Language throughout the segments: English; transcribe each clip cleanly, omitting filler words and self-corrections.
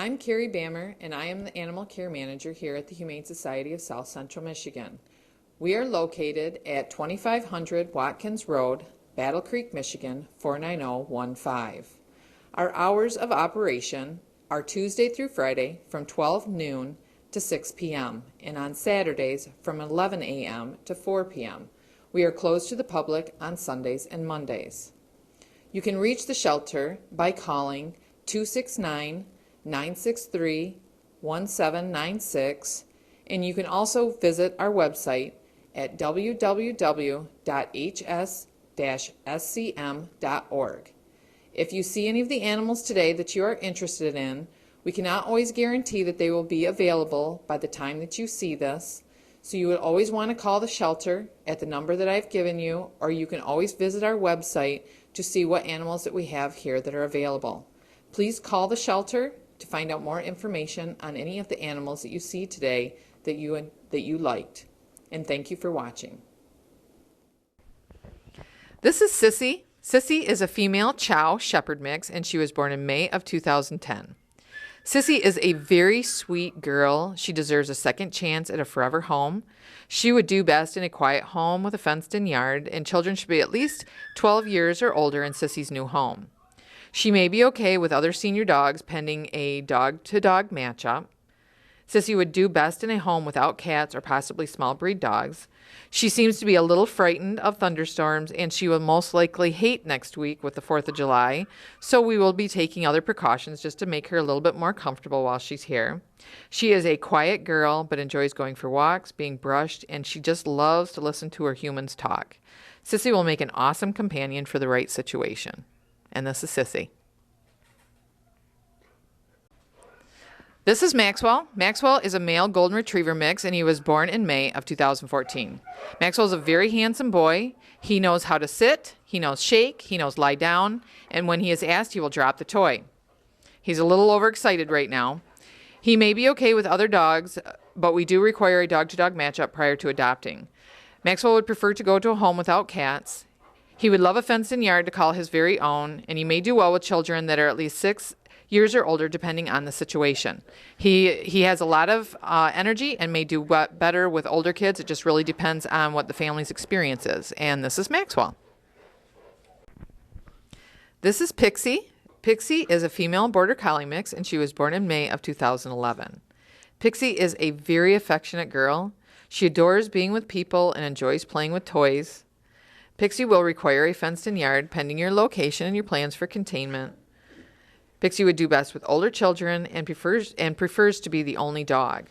I'm Carrie Bammer, and I am the Animal Care Manager here at the Humane Society of South Central Michigan. We are located at 2500 Watkins Road, Battle Creek, Michigan, 49015. Our hours of operation are Tuesday through Friday from 12 noon to 6 p.m. and on Saturdays from 11 a.m. to 4 p.m. We are closed to the public on Sundays and Mondays. You can reach the shelter by calling 269-963-1796, and you can also visit our website at www.hs-scm.org. If you see any of the animals today that you are interested in, we cannot always guarantee that they will be available by the time that you see this, so you would always want to call the shelter at the number that I've given you, or you can always visit our website to see what animals that we have here that are available. Please call the shelter to find out more information on any of the animals that you see today that you liked. And thank you for watching. This is Sissy. Sissy is a female Chow Shepherd mix, and she was born in May of 2010. Sissy is a very sweet girl. She deserves a second chance at a forever home. She would do best in a quiet home with a fenced-in yard, and children should be at least 12 years or older in Sissy's new home. She may be okay with other senior dogs pending a dog-to-dog matchup. Sissy would do best in a home without cats or possibly small breed dogs. She seems to be a little frightened of thunderstorms, and she will most likely hate next week with the 4th of July, so we will be taking other precautions just to make her a little bit more comfortable while she's here. She is a quiet girl, but enjoys going for walks, being brushed, and she just loves to listen to her humans talk. Sissy will make an awesome companion for the right situation. And this is Sissy. This is Maxwell. Maxwell is a male golden retriever mix, and he was born in May of 2014. Maxwell is a very handsome boy. He knows how to sit, he knows shake, he knows lie down, and when he is asked, he will drop the toy. He's a little overexcited right now. He may be okay with other dogs, but we do require a dog-to-dog matchup prior to adopting. Maxwell would prefer to go to a home without cats. He would love a fenced-in yard to call his very own, and he may do well with children that are at least 6 years or older, depending on the situation. He has a lot of energy and may do better with older kids. It just really depends on what the family's experience is. And this is Maxwell. This is Pixie. Pixie is a female border collie mix, and she was born in May of 2011. Pixie is a very affectionate girl. She adores being with people and enjoys playing with toys. Pixie will require a fenced-in yard pending your location and your plans for containment. Pixie would do best with older children and prefers to be the only dog.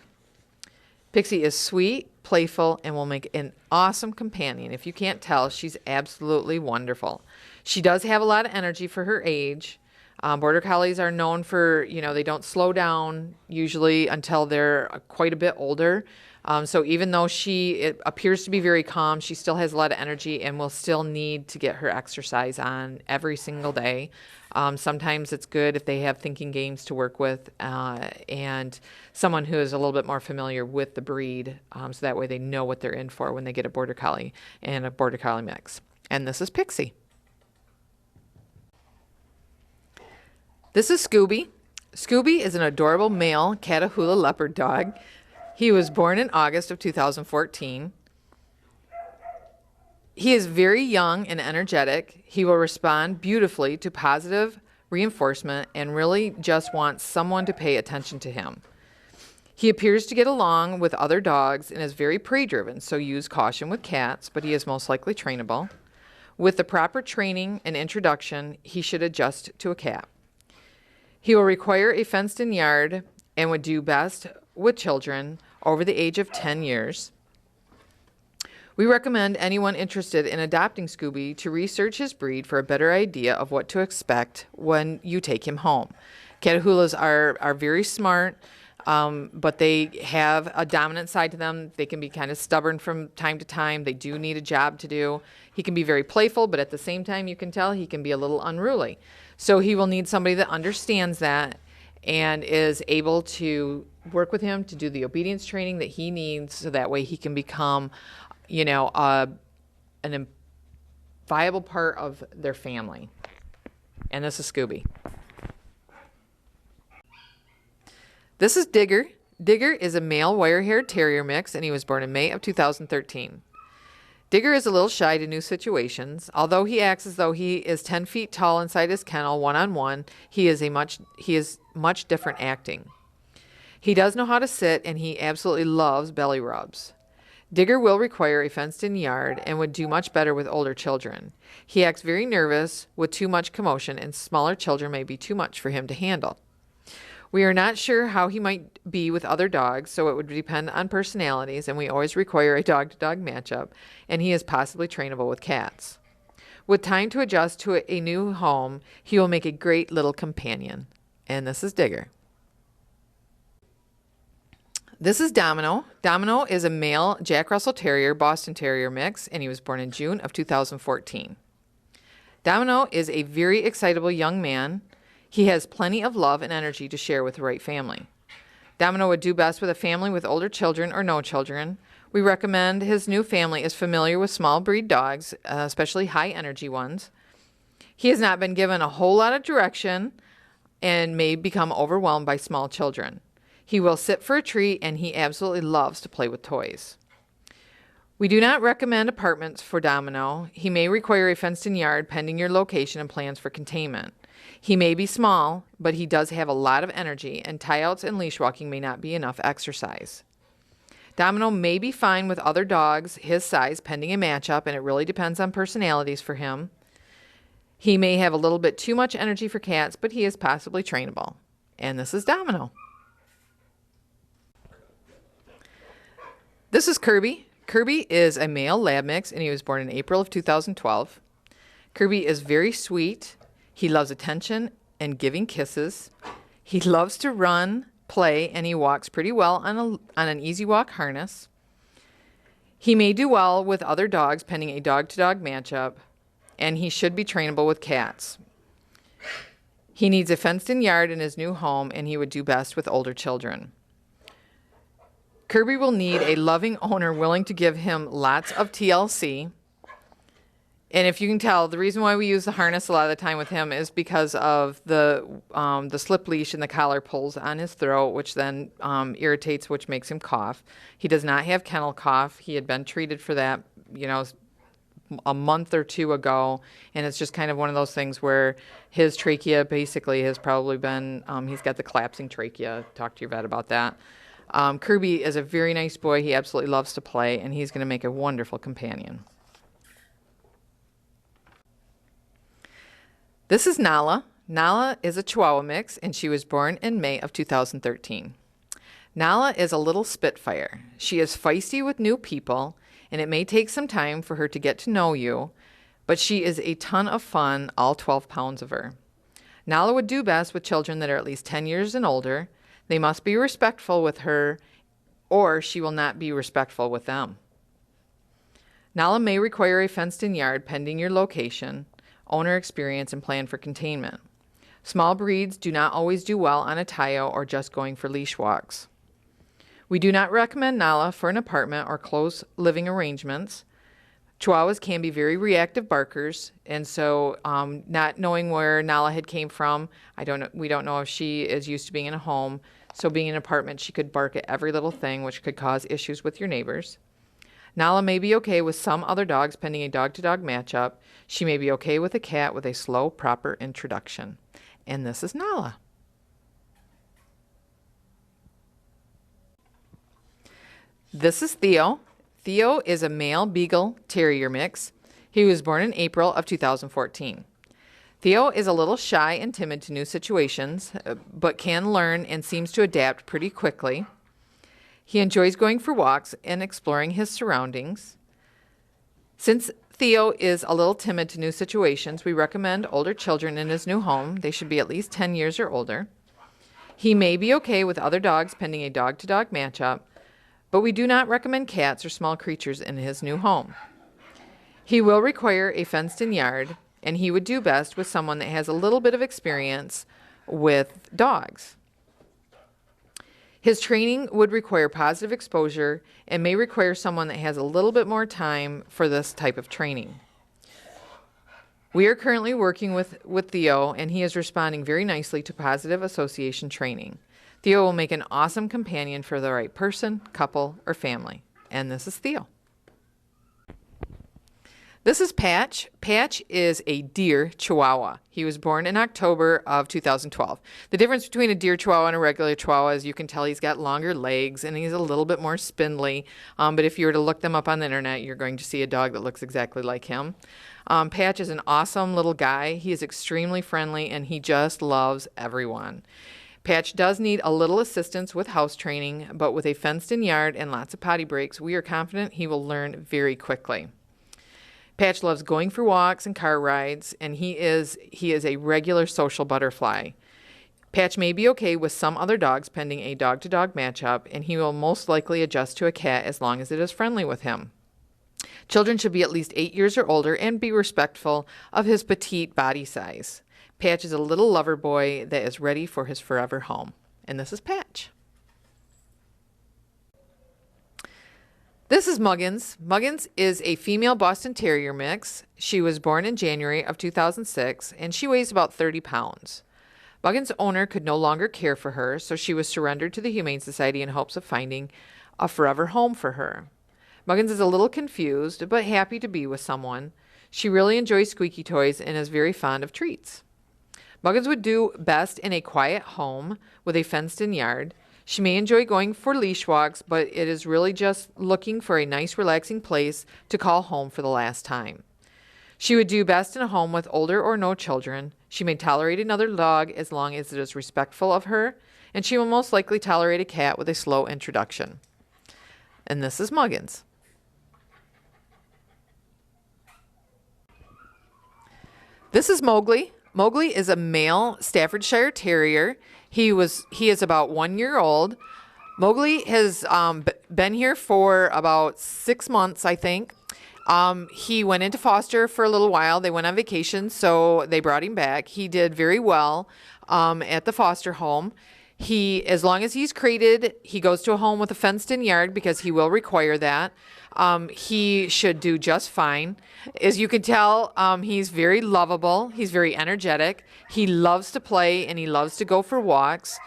Pixie is sweet, playful, and will make an awesome companion. If you can't tell, she's absolutely wonderful. She does have a lot of energy for her age. Border Collies are known for, they don't slow down usually until they're quite a bit older. So even though it appears to be very calm, she still has a lot of energy and will still need to get her exercise on every single day. Sometimes it's good if they have thinking games to work with and someone who is a little bit more familiar with the breed, so that way they know what they're in for when they get a Border Collie and a Border Collie mix. And this is Pixie. This is Scooby. Scooby is an adorable male Catahoula leopard dog. He was born in August of 2014. He is very young and energetic. He will respond beautifully to positive reinforcement and really just wants someone to pay attention to him. He appears to get along with other dogs and is very prey-driven, so use caution with cats, but he is most likely trainable. With the proper training and introduction, he should adjust to a cat. He will require a fenced-in yard and would do best with children over the age of 10 years. We recommend anyone interested in adopting Scooby to research his breed for a better idea of what to expect when you take him home. Catahoulas are very smart, but they have a dominant side to them. They can be kind of stubborn from time to time. They do need a job to do. He can be very playful, but at the same time, you can tell he can be a little unruly. So he will need somebody that understands that and is able to work with him to do the obedience training that he needs, so that way he can become, an viable part of their family. And this is Scooby. This is Digger. Digger is a male wire-haired terrier mix, and he was born in May of 2013. Digger is a little shy to new situations. Although he acts as though he is 10 feet tall inside his kennel one-on-one, he is much different acting. He does know how to sit, and he absolutely loves belly rubs. Digger will require a fenced-in yard and would do much better with older children. He acts very nervous with too much commotion, and smaller children may be too much for him to handle. We are not sure how he might be with other dogs, so it would depend on personalities, and we always require a dog-to-dog matchup, and he is possibly trainable with cats. With time to adjust to a new home, he will make a great little companion. And this is Digger. This is Domino. Domino is a male Jack Russell Terrier, Boston Terrier mix, and he was born in June of 2014. Domino is a very excitable young man. He has plenty of love and energy to share with the right family. Domino would do best with a family with older children or no children. We recommend his new family is familiar with small breed dogs, especially high energy ones. He has not been given a whole lot of direction and may become overwhelmed by small children. He will sit for a treat, and he absolutely loves to play with toys. We do not recommend apartments for Domino. He may require a fenced-in yard pending your location and plans for containment. He may be small, but he does have a lot of energy, and tie-outs and leash walking may not be enough exercise. Domino may be fine with other dogs his size pending a matchup, and it really depends on personalities for him. He may have a little bit too much energy for cats, but he is possibly trainable. And this is Domino. This is Kirby. Kirby is a male lab mix, and he was born in April of 2012. Kirby is very sweet. He loves attention and giving kisses. He loves to run, play, and he walks pretty well on an easy walk harness. He may do well with other dogs pending a dog-to-dog matchup, and he should be trainable with cats. He needs a fenced-in yard in his new home, and he would do best with older children. Kirby will need a loving owner willing to give him lots of TLC. And if you can tell, the reason why we use the harness a lot of the time with him is because of the slip leash and the collar pulls on his throat, which then irritates, which makes him cough. He does not have kennel cough. He had been treated for that, a month or two ago, and it's just kind of one of those things where his trachea basically has probably been, he's got the collapsing trachea. Talk to your vet about that. Kirby is a very nice boy. He absolutely loves to play, and he's going to make a wonderful companion. This is Nala. Nala is a Chihuahua mix, and she was born in May of 2013. Nala is a little spitfire. She is feisty with new people, and it may take some time for her to get to know you, but she is a ton of fun, all 12 pounds of her. Nala would do best with children that are at least 10 years and older. They must be respectful with her, or she will not be respectful with them. Nala may require a fenced-in yard pending your location, owner experience, and plan for containment. Small breeds do not always do well on a tie-out or just going for leash walks. We do not recommend Nala for an apartment or close living arrangements. Chihuahuas can be very reactive barkers, and so not knowing where Nala had came from, we don't know if she is used to being in a home. So being in an apartment, she could bark at every little thing, which could cause issues with your neighbors. Nala may be okay with some other dogs pending a dog-to-dog matchup. She may be okay with a cat with a slow, proper introduction. And this is Nala. This is Theo. Theo is a male Beagle Terrier mix. He was born in April of 2014. Theo is a little shy and timid to new situations, but can learn and seems to adapt pretty quickly. He enjoys going for walks and exploring his surroundings. Since Theo is a little timid to new situations, we recommend older children in his new home. They should be at least 10 years or older. He may be okay with other dogs pending a dog-to-dog matchup, but we do not recommend cats or small creatures in his new home. He will require a fenced-in yard, and he would do best with someone that has a little bit of experience with dogs. His training would require positive exposure and may require someone that has a little bit more time for this type of training. We are currently working with Theo, and he is responding very nicely to positive association training. Theo will make an awesome companion for the right person, couple, or family. And this is Theo. This is Patch. Patch is a deer Chihuahua. He was born in October of 2012. The difference between a deer Chihuahua and a regular Chihuahua is you can tell he's got longer legs and he's a little bit more spindly. But if you were to look them up on the internet, you're going to see a dog that looks exactly like him. Patch is an awesome little guy. He is extremely friendly and he just loves everyone. Patch does need a little assistance with house training, but with a fenced-in yard and lots of potty breaks, we are confident he will learn very quickly. Patch loves going for walks and car rides, and he is a regular social butterfly. Patch may be okay with some other dogs pending a dog-to-dog matchup, and he will most likely adjust to a cat as long as it is friendly with him. Children should be at least 8 years or older and be respectful of his petite body size. Patch is a little lover boy that is ready for his forever home. And this is Patch. This is Muggins. Muggins is a female Boston Terrier mix. She was born in January of 2006, and she weighs about 30 pounds. Muggins' owner could no longer care for her, so she was surrendered to the Humane Society in hopes of finding a forever home for her. Muggins is a little confused, but happy to be with someone. She really enjoys squeaky toys and is very fond of treats. Muggins would do best in a quiet home with a fenced-in yard. She may enjoy going for leash walks, but it is really just looking for a nice, relaxing place to call home for the last time. She would do best in a home with older or no children. She may tolerate another dog as long as it is respectful of her, and she will most likely tolerate a cat with a slow introduction. And this is Muggins. This is Mowgli. Mowgli is a male Staffordshire Terrier. He is about 1 year old. Mowgli has been here for about 6 months, I think. He went into foster for a little while. They went on vacation, so they brought him back. He did very well at the foster home. As long as he's crated, he goes to a home with a fenced-in yard because he will require that. He should do just fine. As you can tell, he's very lovable. He's very energetic. He loves to play and he loves to go for walks.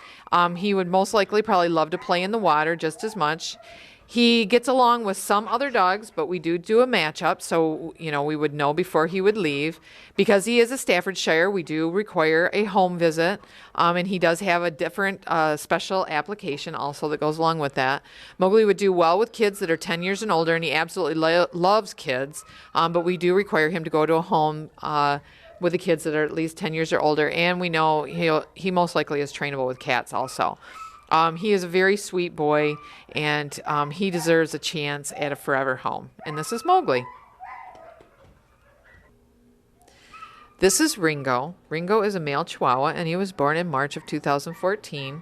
He would most likely probably love to play in the water just as much. He gets along with some other dogs, but we do a matchup, so we would know before he would leave. Because he is a Staffordshire, we do require a home visit, and he does have a different special application also that goes along with that. Mowgli would do well with kids that are 10 years and older, and he absolutely loves kids, but we do require him to go to a home with the kids that are at least 10 years or older, and we know he most likely is trainable with cats also. He is a very sweet boy, and he deserves a chance at a forever home. And this is Mowgli. This is Ringo. Ringo is a male Chihuahua, and he was born in March of 2014.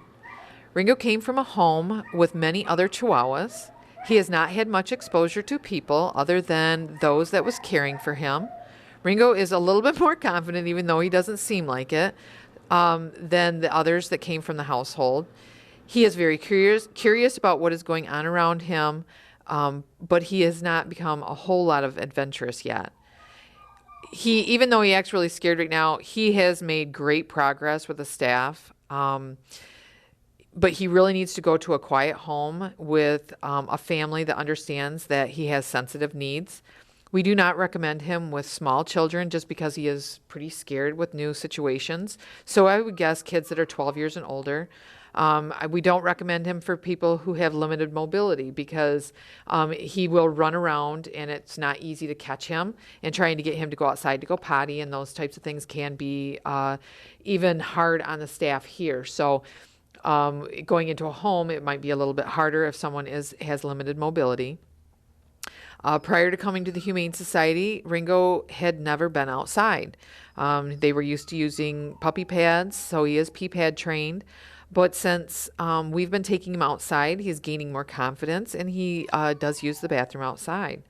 Ringo came from a home with many other Chihuahuas. He has not had much exposure to people other than those that was caring for him. Ringo is a little bit more confident, even though he doesn't seem like it, than the others that came from the household. He is very curious about what is going on around him, but he has not become a whole lot of adventurous yet. Even though he acts really scared right now, he has made great progress with the staff, but he really needs to go to a quiet home with a family that understands that he has sensitive needs. We do not recommend him with small children just because he is pretty scared with new situations. So I would guess kids that are 12 years and older. We don't recommend him for people who have limited mobility because he will run around and it's not easy to catch him, and trying to get him to go outside to go potty and those types of things can be even hard on the staff here. So going into a home, it might be a little bit harder if someone has limited mobility. Prior to coming to the Humane Society, Ringo had never been outside. They were used to using puppy pads, so he is pee pad trained. But since we've been taking him outside, he's gaining more confidence, and he does use the bathroom outside.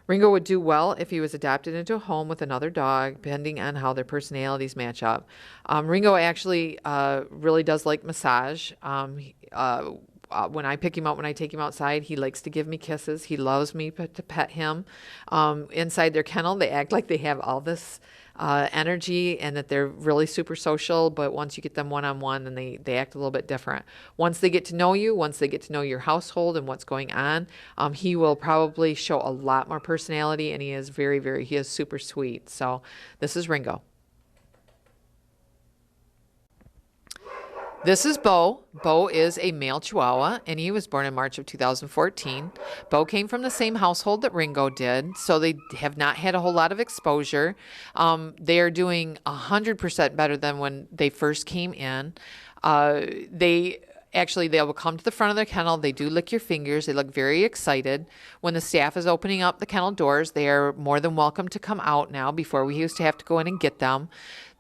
Ringo would do well if he was adopted into a home with another dog, depending on how their personalities match up. Ringo actually really does like massage. when I pick him up, when I take him outside, he likes to give me kisses. He loves me to pet him. Inside their kennel, they act like they have all this energy and that they're really super social, but once you get them one-on-one, then they act a little bit different. Once they get to know you, once they get to know your household and what's going on, he will probably show a lot more personality, and he is he is super sweet. So this is Ringo. This is Bo. Bo is a male Chihuahua, and he was born in March of 2014. Bo came from the same household that Ringo did, so they have not had a whole lot of exposure. They are doing 100% better than when they first came in. They will come to the front of their kennel. They do lick your fingers. They look very excited. When the staff is opening up the kennel doors, they are more than welcome to come out now. Before, we used to have to go in and get them.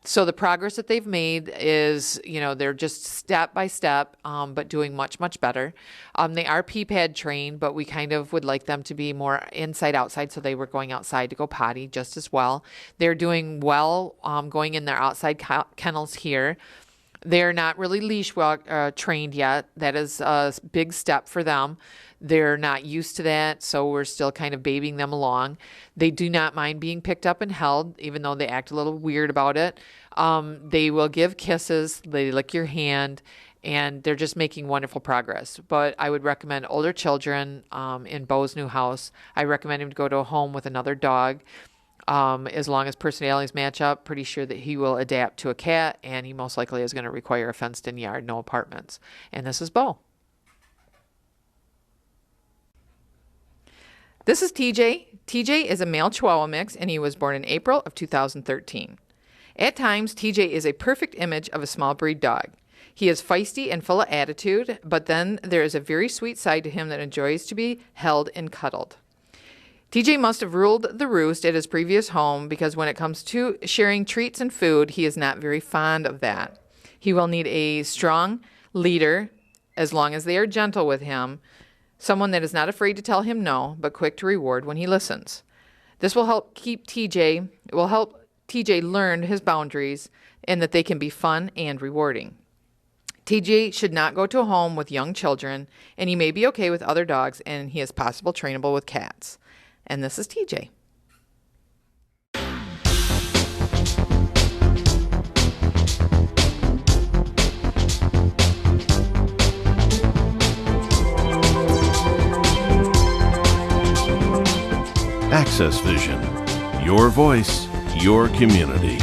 So the progress that they've made is, they're just step by step, but doing much, much better. They are pee pad trained, but we kind of would like them to be more inside, outside. So they were going outside to go potty just as well. They're doing well, going in their outside kennels here. They're not really leash trained yet. That is a big step for them. They're not used to that, so we're still kind of babying them along. They do not mind being picked up and held, even though they act a little weird about it. They will give kisses, they lick your hand, and they're just making wonderful progress. But I would recommend older children in Bo's new house. I recommend him to go to a home with another dog. As long as personalities match up, pretty sure that he will adapt to a cat, and he most likely is going to require a fenced-in yard, no apartments. And this is Bo. This is TJ. TJ is a male Chihuahua mix, and he was born in April of 2013. At times, TJ is a perfect image of a small breed dog. He is feisty and full of attitude, but then there is a very sweet side to him that enjoys to be held and cuddled. TJ must have ruled the roost at his previous home, because when it comes to sharing treats and food, he is not very fond of that. He will need a strong leader, as long as they are gentle with him, someone that is not afraid to tell him no, but quick to reward when he listens. This will help TJ learn his boundaries and that they can be fun and rewarding. TJ should not go to a home with young children, and he may be okay with other dogs, and he is possible trainable with cats. And this is TJ. AccessVision. Your voice, your community.